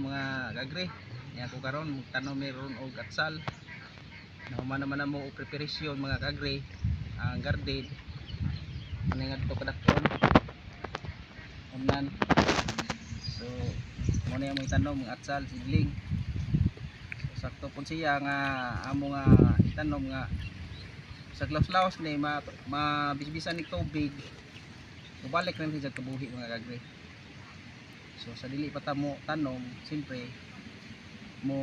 mga kagre. Niya ko karon magtanom meron og atsal. Naman naman mo og preparasyon mga kagre ang garden. Ano nga to kadakon. Unan. So mo na yung itanom mga atsal sidling. So, sakto pun siya nga amo nga itanom nga sa laos-laos ni mabisbisan ni tubig. Balik na siya kabuhi mga kagre. So sa dili pa ta mo tanom, siyempre mo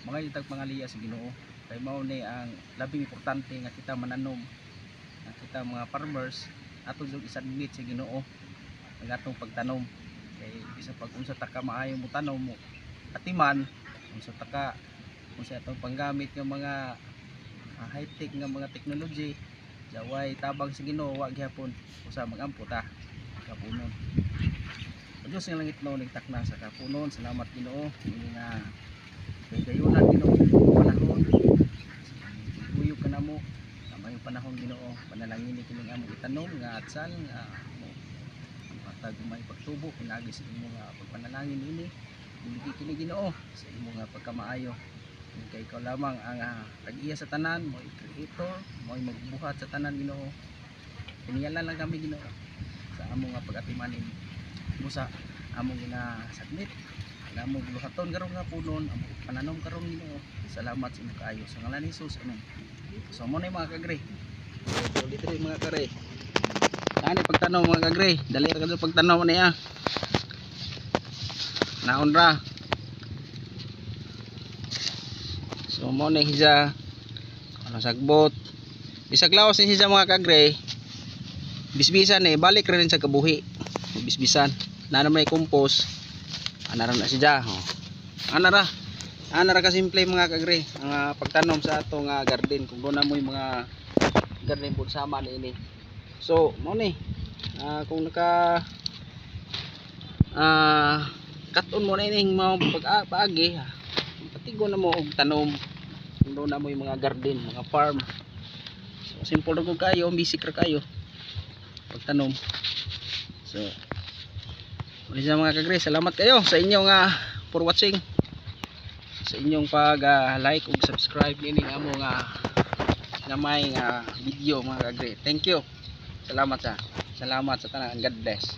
mga itag pangaliya sa Ginoo. Kay mao ni ang labing importante nga kita mananom. Nga kita mga farmers ato jud isubmit sa Ginoo ang atong pagtanom. Kay bisa pag unsa ta ka maayo mo tanom mo atiman, unsa ta ka unsa atong panggamit nga mga high-tech nga mga technology, jaway tabang sa Ginoo wa gyapon usa magampo ta kapunon. Diyos nga langit no nagtakna sa kapunon. Salamat Ginoo ini nga gayunan Ginoo panahon. Tuyog ka na mo sa may panahon Ginoo. Panalangin ni kining among itanom nga atsal nga matag may pagtubo pinagi sa imo nga pagpanalangin ini. Dili kini Ginoo sa imo nga pagkamaayo. Kay ikaw lamang ang tag-iya sa tanan, mo creator, mo magbuhat sa tanan Ginoo. Piniyalan lang kami Ginoo sa among nga pag-atimanin mo sa among ginasubmit ang among luhaton karon nga punon among pananom karon Ginoo. Salamat sa imong kaayo sa ngalan ni Hesus, amen. So mo na mga kagre, so dito mga kagre ani pagtanaw mga kagre, dali ra kadto pagtanaw niya naon ra. So mo na siya ano sagbot bisag laos ni siya mga kagre, bisbisan balik rin sa kabuhi bisbisan na may compose anara na siya anara ka simple mga kagre ang pagtanom sa atong garden kung doon na mo yung mga garden po sama na ini. So mo ni kung naka katon mo na ining mga paagi patigo na mo og tanom kung doon na mo yung mga garden mga farm. So simple ra kayo, basic ra kayo pagtanom. So ulit sa mga kagre, salamat kayo sa inyong for watching, sa inyong pag like ug subscribe nining among gamay video mga kagre. Thank you. Salamat sa tanan. God bless.